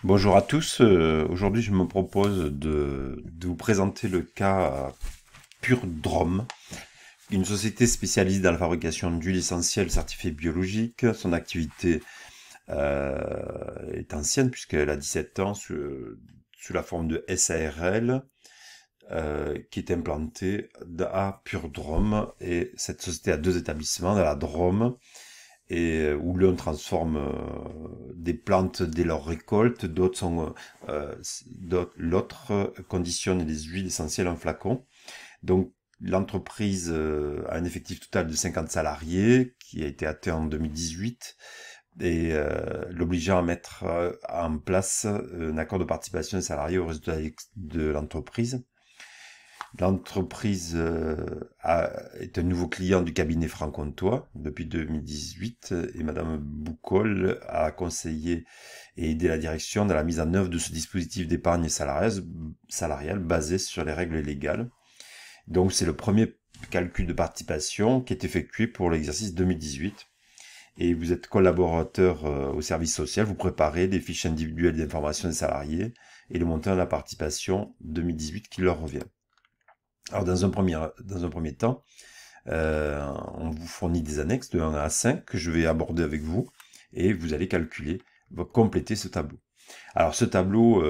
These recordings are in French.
Bonjour à tous, aujourd'hui je me propose de vous présenter le cas Pure Drôme, une société spécialisée dans la fabrication d'huiles essentielles certifiées biologiques. Son activité est ancienne puisqu'elle a 17 ans sous la forme de SARL qui est implantée à Pure Drôme, et cette société a deux établissements dans la Drôme et où l'on transforme des plantes dès leur récolte, l'autre conditionne les huiles essentielles en flacon. Donc l'entreprise a un effectif total de 50 salariés qui a été atteint en 2018 et l'obligeant à mettre en place un accord de participation des salariés au résultat de l'entreprise. L'entreprise est un nouveau client du cabinet franc-comtois depuis 2018, et Madame Boucol a conseillé et aidé la direction dans la mise en œuvre de ce dispositif d'épargne salariale basé sur les règles légales. Donc c'est le premier calcul de participation qui est effectué pour l'exercice 2018. Et vous êtes collaborateur au service social, vous préparez des fiches individuelles d'information des salariés et le montant de la participation 2018 qui leur revient. Alors dans un premier temps, on vous fournit des annexes de 1 à 5 que je vais aborder avec vous, et vous allez compléter ce tableau. Alors ce tableau,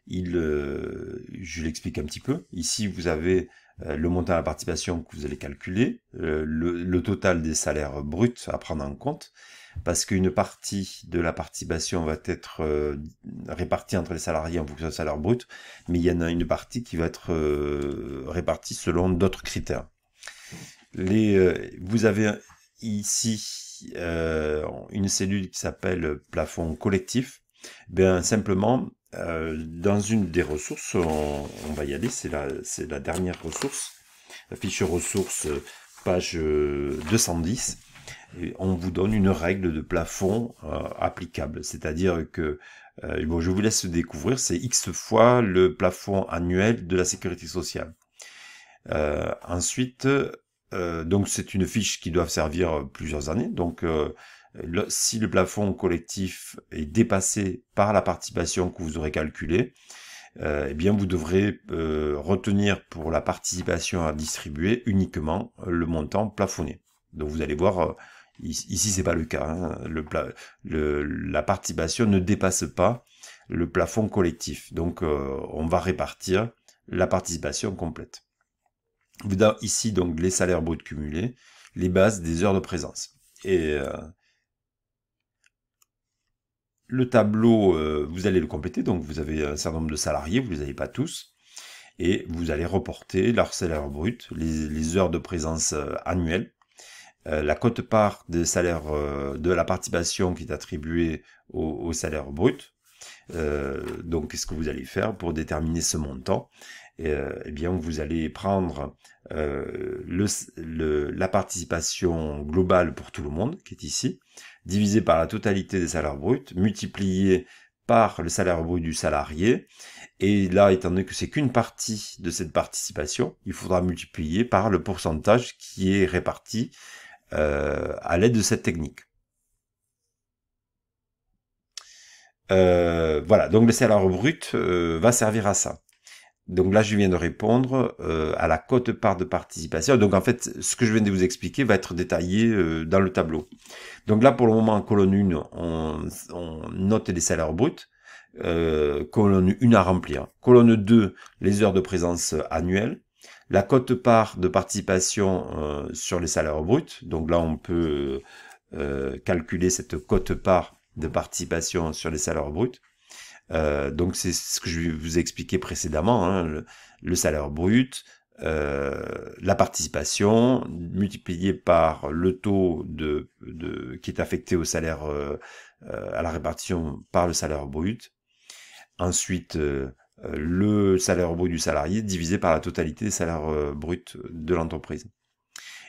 je l'explique un petit peu. Ici vous avez le montant de la participation que vous allez calculer, le total des salaires bruts à prendre en compte, parce qu'une partie de la participation va être répartie entre les salariés en fonction du salaire brut, mais il y en a une partie qui va être répartie selon d'autres critères. Vous avez ici une cellule qui s'appelle plafond collectif. Ben simplement, dans une des ressources, on va y aller, c'est la dernière ressource, la fiche ressources, page 210. Et on vous donne une règle de plafond applicable, c'est-à-dire que bon, je vous laisse découvrir, c'est X fois le plafond annuel de la sécurité sociale. Ensuite, donc c'est une fiche qui doit servir plusieurs années. Donc si le plafond collectif est dépassé par la participation que vous aurez calculée, eh bien vous devrez retenir pour la participation à distribuer uniquement le montant plafonné. Donc vous allez voir, ici c'est pas le cas, hein. La participation ne dépasse pas le plafond collectif. Donc on va répartir la participation complète. Vous avez ici donc les salaires bruts cumulés, les bases des heures de présence. Et le tableau, vous allez le compléter, donc vous avez un certain nombre de salariés, vous ne les avez pas tous, et vous allez reporter leur salaire brut, les heures de présence annuelles, la quote-part des salaires de la participation qui est attribuée au salaire brut. Donc qu'est-ce que vous allez faire pour déterminer ce montant? Eh bien vous allez prendre la participation globale pour tout le monde, qui est ici, divisé par la totalité des salaires bruts, multiplié par le salaire brut du salarié, et là, étant donné que c'est qu'une partie de cette participation, il faudra multiplier par le pourcentage qui est réparti à l'aide de cette technique. Voilà, donc le salaire brut va servir à ça. Donc là, je viens de répondre à la quote-part de participation. Donc en fait, ce que je viens de vous expliquer va être détaillé dans le tableau. Donc là, pour le moment, en colonne 1, on note les salaires bruts. Colonne 1 à remplir. Colonne 2, les heures de présence annuelles. La quote-part de participation sur les salaires bruts. Donc là, on peut calculer cette quote-part de participation sur les salaires bruts. Donc c'est ce que je vous ai expliqué précédemment, hein, le salaire brut, la participation multiplié par le taux qui est affecté au salaire, à la répartition par le salaire brut. Ensuite, le salaire brut du salarié divisé par la totalité des salaires bruts de l'entreprise.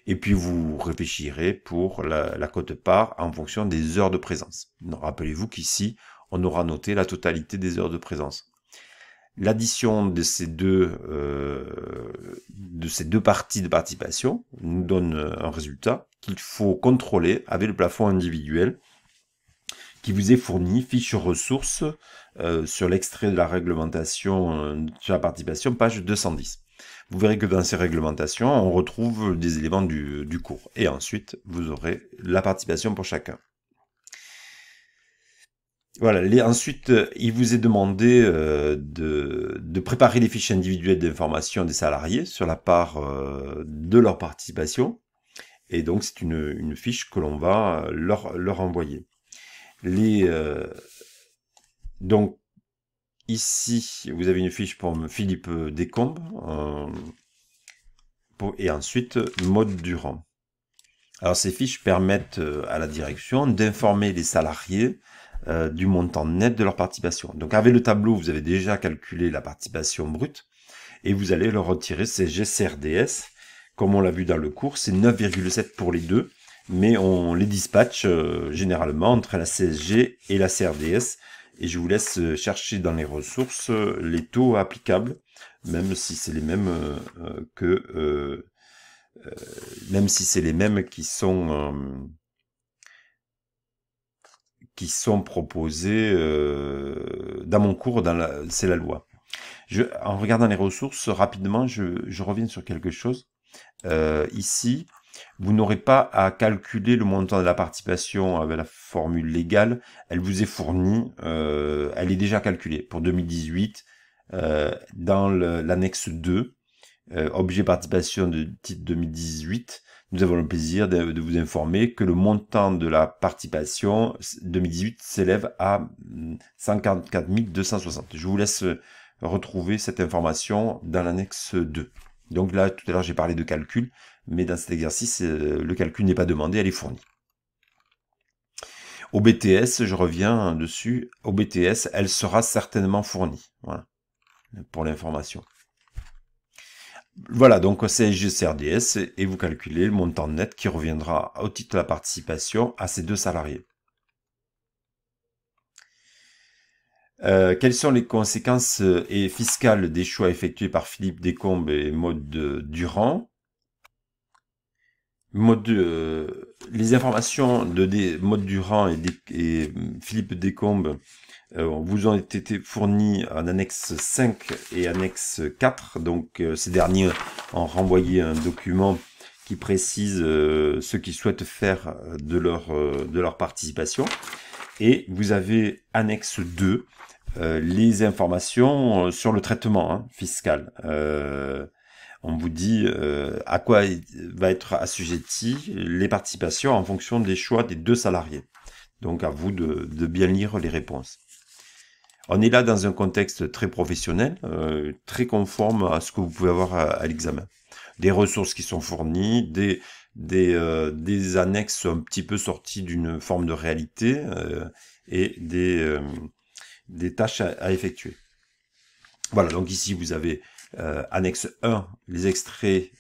Et puis vous réfléchirez pour la quote-part en fonction des heures de présence. Rappelez-vous qu'ici, on aura noté la totalité des heures de présence. L'addition de ces deux parties de participation nous donne un résultat qu'il faut contrôler avec le plafond individuel qui vous est fourni, fiche ressources, sur l'extrait de la réglementation sur la participation, page 210. Vous verrez que dans ces réglementations, on retrouve des éléments du cours. Et ensuite, vous aurez la participation pour chacun. Voilà. Ensuite, il vous est demandé de préparer les fiches individuelles d'information des salariés sur la part de leur participation. Et donc, c'est une fiche que l'on va leur envoyer. Donc, ici, vous avez une fiche pour Philippe Descombes. Et ensuite, Maud Durand. Alors, ces fiches permettent à la direction d'informer les salariés du montant net de leur participation. Donc, avec le tableau, vous avez déjà calculé la participation brute et vous allez leur retirer CSG, CRDS. Comme on l'a vu dans le cours, c'est 9,7 pour les deux, mais on les dispatche généralement entre la CSG et la CRDS. Et je vous laisse chercher dans les ressources les taux applicables, même si c'est les mêmes même si c'est les mêmes qui sont proposés dans mon cours, c'est la loi. En regardant les ressources, rapidement, je reviens sur quelque chose. Ici, vous n'aurez pas à calculer le montant de la participation avec la formule légale. Elle vous est fournie, elle est déjà calculée pour 2018 dans l'annexe 2, objet participation de titre 2018. Nous avons le plaisir de vous informer que le montant de la participation 2018 s'élève à 144 260. Je vous laisse retrouver cette information dans l'annexe 2. Donc là, tout à l'heure, j'ai parlé de calcul, mais dans cet exercice, le calcul n'est pas demandé, elle est fournie. Au BTS, je reviens dessus. Au BTS, elle sera certainement fournie. Voilà, pour l'information. Voilà, donc CSG, CRDS, et vous calculez le montant net qui reviendra au titre de la participation à ces deux salariés. Quelles sont les conséquences fiscales des choix effectués par Philippe Descombes et Maud Durand? Les informations de Maud Durand et Philippe Descombes vous ont été fournies en annexe 5 et annexe 4. Donc ces derniers ont renvoyé un document qui précise ce qu'ils souhaitent faire de leur participation. Et vous avez annexe 2, les informations sur le traitement fiscal. On vous dit à quoi va être assujetti les participations en fonction des choix des deux salariés. Donc à vous de bien lire les réponses. On est là dans un contexte très professionnel, très conforme à ce que vous pouvez avoir à l'examen. Des ressources qui sont fournies, des annexes un petit peu sorties d'une forme de réalité et des tâches à effectuer. Voilà, donc ici vous avez annexe 1, les extraits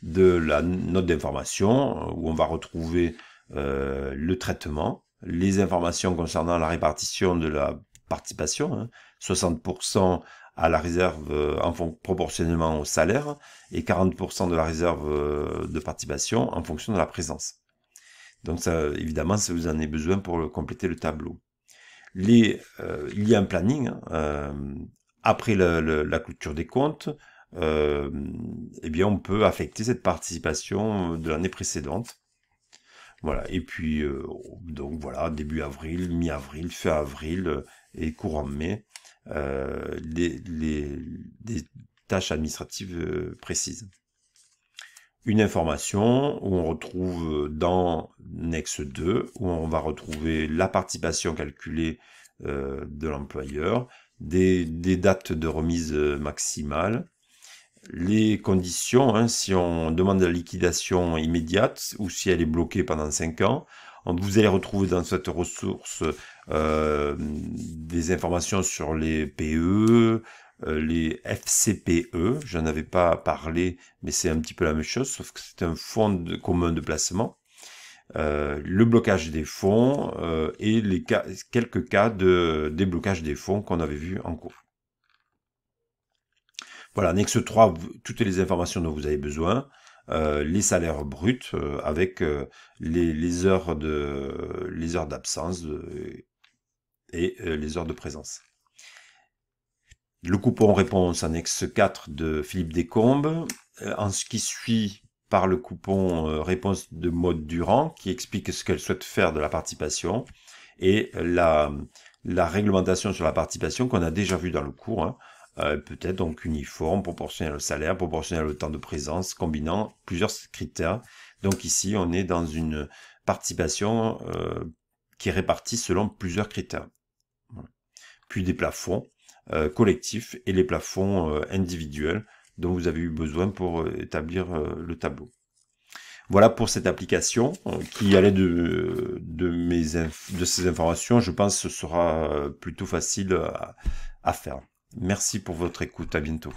de la note d'information où on va retrouver le traitement, les informations concernant la répartition de la participation, 60% à la réserve proportionnellement au salaire et 40% de la réserve de participation en fonction de la présence. Donc ça, évidemment, ça vous en avez besoin pour compléter le tableau. Il y a un planning. Après la clôture des comptes, eh bien, on peut affecter cette participation de l'année précédente. Voilà. Et puis, donc voilà, début avril, mi-avril, fin avril et courant mai, des tâches administratives précises. Une information où on retrouve dans l'annexe 2, où on va retrouver la participation calculée de l'employeur, des dates de remise maximale, les conditions, si on demande la liquidation immédiate ou si elle est bloquée pendant 5 ans. Vous allez retrouver dans cette ressource des informations sur les PE, les FCPE, j'en avais pas parlé, mais c'est un petit peu la même chose, sauf que c'est un fonds commun de placement. Le blocage des fonds et quelques cas de déblocage des fonds qu'on avait vu en cours. Voilà, annexe 3, toutes les informations dont vous avez besoin. les salaires bruts avec les heures d'absence et les heures de présence. Le coupon réponse annexe 4 de Philippe Descombes. En ce qui suit par le coupon réponse de Maud Durand, qui explique ce qu'elle souhaite faire de la participation, et la réglementation sur la participation qu'on a déjà vu dans le cours, hein, peut-être donc uniforme, proportionnel au salaire, proportionnel au temps de présence, combinant plusieurs critères. Donc ici, on est dans une participation qui est répartie selon plusieurs critères. Voilà. Puis des plafonds collectifs et les plafonds individuels dont vous avez eu besoin pour établir le tableau. Voilà pour cette application qui, à l'aide de ces informations, je pense, ce sera plutôt facile à faire. Merci pour votre écoute. À bientôt.